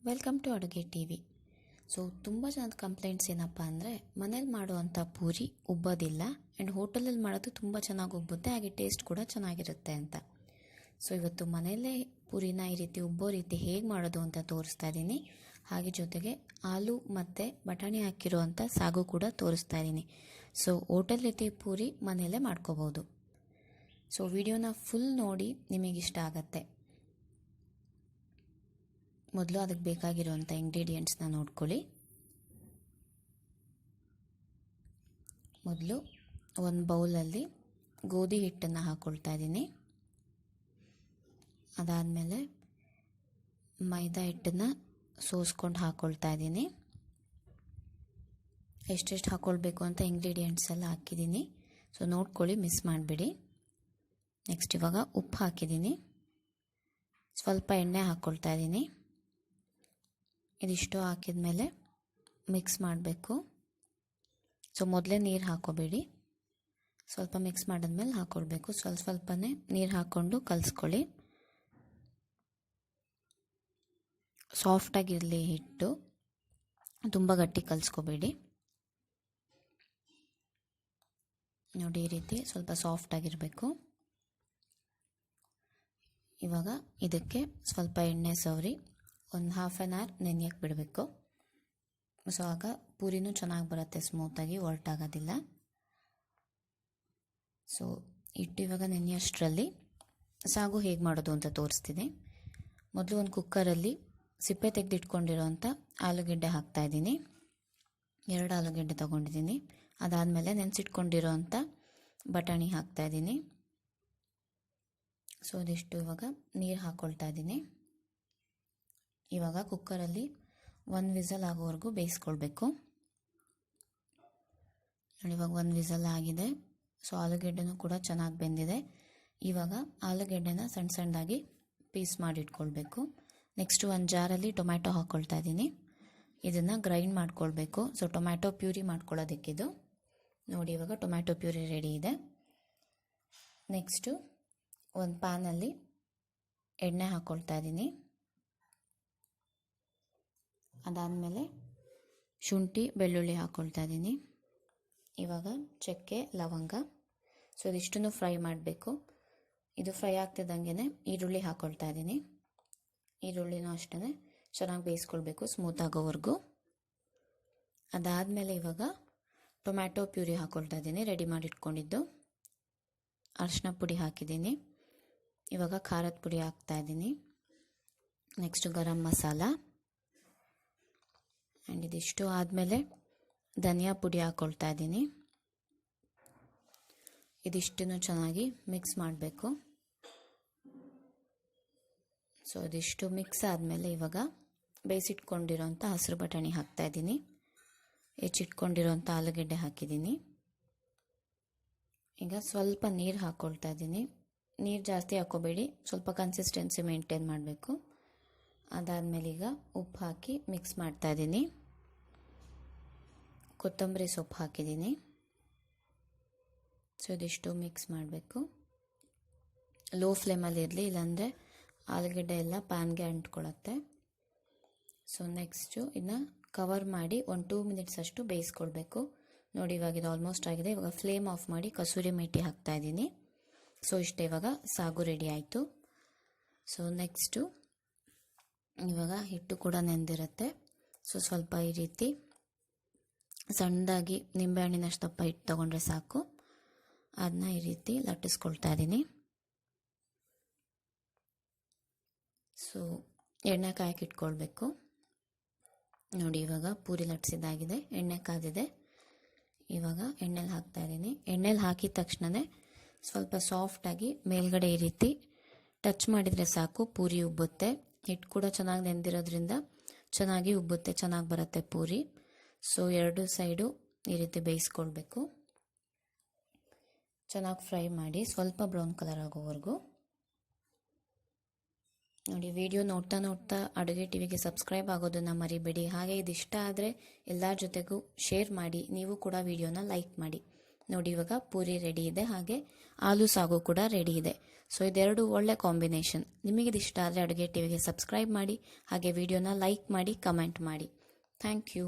Welcome to ಅಡುಗೆ TV. So ತುಂಬ ಜನದ ಕಂಪ್ಲೇಂಟ್ಸ್ ಏನಪ್ಪ ಅಂದರೆ ಮನೇಲಿ ಮಾಡುವಂಥ ಪೂರಿ ಉಬ್ಬೋದಿಲ್ಲ ಆ್ಯಂಡ್ ಹೋಟೆಲಲ್ಲಿ ಮಾಡೋದು ತುಂಬ ಚೆನ್ನಾಗಿ ಉಬ್ಬುತ್ತೆ, ಹಾಗೆ ಟೇಸ್ಟ್ ಕೂಡ ಚೆನ್ನಾಗಿರುತ್ತೆ ಅಂತ. ಸೊ ಇವತ್ತು ಮನೆಯಲ್ಲೇ ಪೂರಿನ ಈ ರೀತಿ ಉಬ್ಬೋ ರೀತಿ ಹೇಗೆ ಮಾಡೋದು ಅಂತ ತೋರಿಸ್ತಾ ಇದ್ದೀನಿ. ಹಾಗೆ ಜೊತೆಗೆ ಆಲೂ ಮತ್ತು ಬಟಾಣಿ ಹಾಕಿರುವಂಥ ಸಾಗು ಕೂಡ ತೋರಿಸ್ತಾ ಇದ್ದೀನಿ. ಸೊ ಹೋಟೆಲ್ ರೀತಿ ಪೂರಿ ಮನೆಯಲ್ಲೇ ಮಾಡ್ಕೋಬೋದು. ಸೊ ವಿಡಿಯೋನ ಫುಲ್ ನೋಡಿ ನಿಮಗಿಷ್ಟ ಆಗತ್ತೆ. ಮೊದಲು ಅದಕ್ಕೆ ಬೇಕಾಗಿರುವಂಥ ಇಂಗ್ರೀಡಿಯೆಂಟ್ಸ್ನ ನೋಡ್ಕೊಳ್ಳಿ. ಮೊದಲು ಒಂದು ಬೌಲಲ್ಲಿ ಗೋಧಿ ಹಿಟ್ಟನ್ನು ಹಾಕ್ಕೊಳ್ತಾ ಇದ್ದೀನಿ. ಅದಾದಮೇಲೆ ಮೈದಾ ಹಿಟ್ಟನ್ನು ಸೋಸ್ಕೊಂಡು ಹಾಕ್ಕೊಳ್ತಾ ಇದ್ದೀನಿ. ಎಷ್ಟೆಷ್ಟು ಹಾಕ್ಕೊಳ್ಬೇಕು ಅಂತ ಇಂಗ್ರೀಡಿಯೆಂಟ್ಸ್ ಎಲ್ಲ ಹಾಕಿದ್ದೀನಿ. ಸೊ ನೋಡ್ಕೊಳ್ಳಿ, ಮಿಸ್ ಮಾಡಿಬಿಡಿ. ನೆಕ್ಸ್ಟ್ ಇವಾಗ ಉಪ್ಪು ಹಾಕಿದ್ದೀನಿ. ಸ್ವಲ್ಪ ಎಣ್ಣೆ ಹಾಕ್ಕೊಳ್ತಾ ಇದ್ದೀನಿ. ಇದಿಷ್ಟು ಹಾಕಿದ ಮೇಲೆ ಮಿಕ್ಸ್ ಮಾಡಬೇಕು. ಸೊ ಮೊದಲೇ ನೀರು ಹಾಕ್ಕೋಬೇಡಿ, ಸ್ವಲ್ಪ ಮಿಕ್ಸ್ ಮಾಡಿದ್ಮೇಲೆ ಹಾಕ್ಕೊಳ್ಬೇಕು. ಸ್ವಲ್ಪನೇ ನೀರು ಹಾಕ್ಕೊಂಡು ಕಲಿಸ್ಕೊಳ್ಳಿ. ಸಾಫ್ಟಾಗಿರಲಿ ಹಿಟ್ಟು, ತುಂಬ ಗಟ್ಟಿ ಕಲಿಸ್ಕೋಬೇಡಿ. ನೋಡಿ, ಈ ರೀತಿ ಸ್ವಲ್ಪ ಸಾಫ್ಟಾಗಿರಬೇಕು. ಇವಾಗ ಇದಕ್ಕೆ ಸ್ವಲ್ಪ ಎಣ್ಣೆ ಸವರಿ ಒಂದು ಹಾಫ್ ಆನ್ ಅವರ್ ನೆನೆಯಕ್ಕೆ ಬಿಡಬೇಕು. ಸೊ ಆಗ ಪೂರಿನೂ ಚೆನ್ನಾಗಿ ಬರುತ್ತೆ, ಸ್ಮೂತಾಗಿ ಒರಟಾಗೋದಿಲ್ಲ. ಸೊ ಹಿಟ್ಟು ಇವಾಗ ನೆನೆಯೋಷ್ಟರಲ್ಲಿ ಸಾಗು ಹೇಗೆ ಮಾಡೋದು ಅಂತ ತೋರಿಸ್ತೀನಿ. ಮೊದಲು ಒಂದು ಕುಕ್ಕರಲ್ಲಿ ಸಿಪ್ಪೆ ತೆಗೆದಿಟ್ಕೊಂಡಿರೋಂಥ ಆಲೂಗೆಡ್ಡೆ ಹಾಕ್ತಾಯಿದ್ದೀನಿ. 2 ಆಲೂಗೆಡ್ಡೆ ತೊಗೊಂಡಿದ್ದೀನಿ. ಅದಾದಮೇಲೆ ನೆನೆಸಿಟ್ಕೊಂಡಿರೋಂಥ ಬಟಾಣಿ ಹಾಕ್ತಾಯಿದ್ದೀನಿ. ಸೊ ಇದಿಷ್ಟು ಇವಾಗ ನೀರು ಹಾಕ್ಕೊಳ್ತಾ ಇದ್ದೀನಿ. ಇವಾಗ ಕುಕ್ಕರಲ್ಲಿ 1 ವಿಸಲ್ ಆಗೋವರೆಗೂ ಬೇಯಿಸ್ಕೊಳ್ಬೇಕು. ಇವಾಗ 1 ವಿಸಲ್ ಆಗಿದೆ. ಸೊ ಆಲೂಗೆಡ್ಡೆನೂ ಕೂಡ ಚೆನ್ನಾಗಿ ಬೆಂದಿದೆ. ಇವಾಗ ಆಲೂಗೆಡ್ಡೆನ ಸಣ್ಣ ಸಣ್ಣದಾಗಿ ಪೀಸ್ ಮಾಡಿ ಇಟ್ಕೊಳ್ಬೇಕು. ನೆಕ್ಸ್ಟು ಒಂದು ಜಾರಲ್ಲಿ ಟೊಮ್ಯಾಟೊ ಹಾಕ್ಕೊಳ್ತಾ ಇದ್ದೀನಿ. ಇದನ್ನು ಗ್ರೈಂಡ್ ಮಾಡ್ಕೊಳ್ಬೇಕು. ಸೊ ಟೊಮ್ಯಾಟೊ ಪ್ಯೂರಿ ಮಾಡ್ಕೊಳ್ಳೋದಕ್ಕಿದು. ನೋಡಿ, ಇವಾಗ ಟೊಮ್ಯಾಟೊ ಪ್ಯೂರಿ ರೆಡಿ ಇದೆ. ನೆಕ್ಸ್ಟು ಒಂದು ಪ್ಯಾನಲ್ಲಿ ಎಣ್ಣೆ ಹಾಕ್ಕೊಳ್ತಾ ಇದ್ದೀನಿ. ಅದಾದಮೇಲೆ ಶುಂಠಿ ಬೆಳ್ಳುಳ್ಳಿ ಹಾಕ್ಕೊಳ್ತಾ ಇದ್ದೀನಿ. ಇವಾಗ ಚಕ್ಕೆ ಲವಂಗ, ಸೊ ಇದಿಷ್ಟನ್ನು ಫ್ರೈ ಮಾಡಬೇಕು. ಇದು ಫ್ರೈ ಆಗ್ತಿದ್ದಂಗೆ ಈರುಳ್ಳಿ ಹಾಕ್ಕೊಳ್ತಾ ಇದ್ದೀನಿ. ಈರುಳ್ಳಿನೂ ಅಷ್ಟೇ ಚೆನ್ನಾಗಿ ಬೇಯಿಸ್ಕೊಳ್ಬೇಕು, ಸ್ಮೂತ್ ಆಗೋವರೆಗೂ. ಅದಾದಮೇಲೆ ಇವಾಗ ಟೊಮ್ಯಾಟೊ ಪ್ಯೂರಿ ಹಾಕ್ಕೊಳ್ತಾ ಇದ್ದೀನಿ, ರೆಡಿ ಮಾಡಿಟ್ಕೊಂಡಿದ್ದು. ಅರಿಶಿನ ಪುಡಿ ಹಾಕಿದ್ದೀನಿ. ಇವಾಗ ಖಾರದ ಪುಡಿ ಹಾಕ್ತಾ ಇದ್ದೀನಿ. ನೆಕ್ಸ್ಟು ಗರಂ ಮಸಾಲ, ಆ್ಯಂಡ್ ಇದಿಷ್ಟು ಆದಮೇಲೆ ಧನಿಯಾ ಪುಡಿ ಹಾಕ್ಕೊಳ್ತಾ ಇದ್ದೀನಿ. ಇದಿಷ್ಟನ್ನು ಚೆನ್ನಾಗಿ ಮಿಕ್ಸ್ ಮಾಡಬೇಕು. ಸೊ ಇದಿಷ್ಟು ಮಿಕ್ಸ್ ಆದಮೇಲೆ ಇವಾಗ ಬೇಯಿಸಿಟ್ಕೊಂಡಿರೋಂಥ ಹಸಿರು ಬಟಾಣಿ ಹಾಕ್ತಾ ಇದ್ದೀನಿ. ಹೆಚ್ಚಿಟ್ಕೊಂಡಿರೋಂಥ ಆಲೂಗೆಡ್ಡೆ ಹಾಕಿದ್ದೀನಿ. ಈಗ ಸ್ವಲ್ಪ ನೀರು ಹಾಕ್ಕೊಳ್ತಾ ಇದ್ದೀನಿ. ನೀರು ಜಾಸ್ತಿ ಹಾಕ್ಕೋಬೇಡಿ, ಸ್ವಲ್ಪ ಕನ್ಸಿಸ್ಟೆನ್ಸಿ ಮೇಂಟೈನ್ ಮಾಡಬೇಕು. ಅದಾದಮೇಲೆ ಈಗ ಉಪ್ಪು ಹಾಕಿ ಮಿಕ್ಸ್ ಮಾಡ್ತಾ ಇದ್ದೀನಿ. ಕೊತ್ತಂಬರಿ ಸೊಪ್ಪು ಹಾಕಿದ್ದೀನಿ. ಸೊ ಇದಿಷ್ಟು ಮಿಕ್ಸ್ ಮಾಡಬೇಕು. ಲೋ ಫ್ಲೇಮಲ್ಲಿ ಇರಲಿ, ಇಲ್ಲಾಂದರೆ ಆಲೂಗಡ್ಡೆ ಎಲ್ಲ ಪ್ಯಾನ್ಗೆ ಅಂಟ್ಕೊಳ್ಳುತ್ತೆ. ಸೊ ನೆಕ್ಸ್ಟು ಇದನ್ನ ಕವರ್ ಮಾಡಿ ಒಂದು 2 ಮಿನಿಟ್ಸ್ ಅಷ್ಟು ಬೇಯಿಸ್ಕೊಳ್ಬೇಕು. ನೋಡಿ, ಇವಾಗ ಇದು ಆಲ್ಮೋಸ್ಟ್ ಆಗಿದೆ. ಇವಾಗ ಫ್ಲೇಮ್ ಆಫ್ ಮಾಡಿ ಕಸೂರಿ ಮೇಥಿ ಹಾಕ್ತಾ ಇದ್ದೀನಿ. ಸೊ ಇಷ್ಟೇ, ಇವಾಗ ಸಾಗು ರೆಡಿ ಆಯಿತು. ಸೊ ನೆಕ್ಸ್ಟು ಇವಾಗ ಹಿಟ್ಟು ಕೂಡ ನೆಂದಿರುತ್ತೆ. ಸೊ ಸ್ವಲ್ಪ ಈ ರೀತಿ ಸಣ್ಣದಾಗಿ ನಿಂಬೆಹಣ್ಣಿನಷ್ಟು ದಪ್ಪ ಹಿಟ್ಟು ತೊಗೊಂಡ್ರೆ ಸಾಕು. ಅದನ್ನ ಈ ರೀತಿ ಲಟ್ಟಿಸ್ಕೊಳ್ತಾ ಇದ್ದೀನಿ. ಸೊ ಎಣ್ಣೆ ಕಾಯಕ್ಕೆ ಇಟ್ಕೊಳ್ಬೇಕು. ನೋಡಿ, ಇವಾಗ ಪೂರಿ ಲಟ್ಟಿಸಿದಾಗಿದೆ, ಎಣ್ಣೆ ಕಾದಿದೆ. ಇವಾಗ ಎಣ್ಣೆಲಿ ಹಾಕ್ತಾ ಇದ್ದೀನಿ. ಎಣ್ಣೆಲಿ ಹಾಕಿದ ತಕ್ಷಣವೇ ಸ್ವಲ್ಪ ಸಾಫ್ಟಾಗಿ ಮೇಲ್ಗಡೆ ಈ ರೀತಿ ಟಚ್ ಮಾಡಿದರೆ ಸಾಕು, ಪೂರಿ ಉಬ್ಬುತ್ತೆ. ಹಿಟ್ಟು ಕೂಡ ಚೆನ್ನಾಗಿ ನೆಂದಿರೋದ್ರಿಂದ ಚೆನ್ನಾಗಿ ಉಬ್ಬುತ್ತೆ, ಚೆನ್ನಾಗಿ ಬರುತ್ತೆ ಪೂರಿ. ಸೊ 2 ಸೈಡು ಈ ರೀತಿ ಬೇಯಿಸ್ಕೊಳ್ಬೇಕು. ಚೆನ್ನಾಗಿ ಫ್ರೈ ಮಾಡಿ ಸ್ವಲ್ಪ ಬ್ರೌನ್ ಕಲರ್ ಆಗೋವರೆಗೂ. ನೋಡಿ, ವಿಡಿಯೋ ನೋಡ್ತಾ ಅಡುಗೆ ಟಿವಿಗೆ ಸಬ್ಸ್ಕ್ರೈಬ್ ಆಗೋದನ್ನು ಮರಿಬೇಡಿ. ಹಾಗೆ ಇದಿಷ್ಟ ಆದರೆ ಎಲ್ಲರ ಜೊತೆಗೂ ಶೇರ್ ಮಾಡಿ. ನೀವು ಕೂಡ ವಿಡಿಯೋನ ಲೈಕ್ ಮಾಡಿ. ನೋಡಿ ಇವಾಗ ಪೂರಿ ರೆಡಿ ಇದೆ, ಹಾಗೆ ಆಲೂ ಸಾಗು ಕೂಡ ರೆಡಿ ಇದೆ. ಸೊ ಇದೆರಡು ಒಳ್ಳೆ ಕಾಂಬಿನೇಷನ್. ನಿಮಗಿದು ಇಷ್ಟ ಆದರೆ ಅಡುಗೆ ಟಿವಿಗೆ ಸಬ್ಸ್ಕ್ರೈಬ್ ಮಾಡಿ, ಹಾಗೆ ವಿಡಿಯೋನ ಲೈಕ್ ಮಾಡಿ, ಕಮೆಂಟ್ ಮಾಡಿ. Thank you.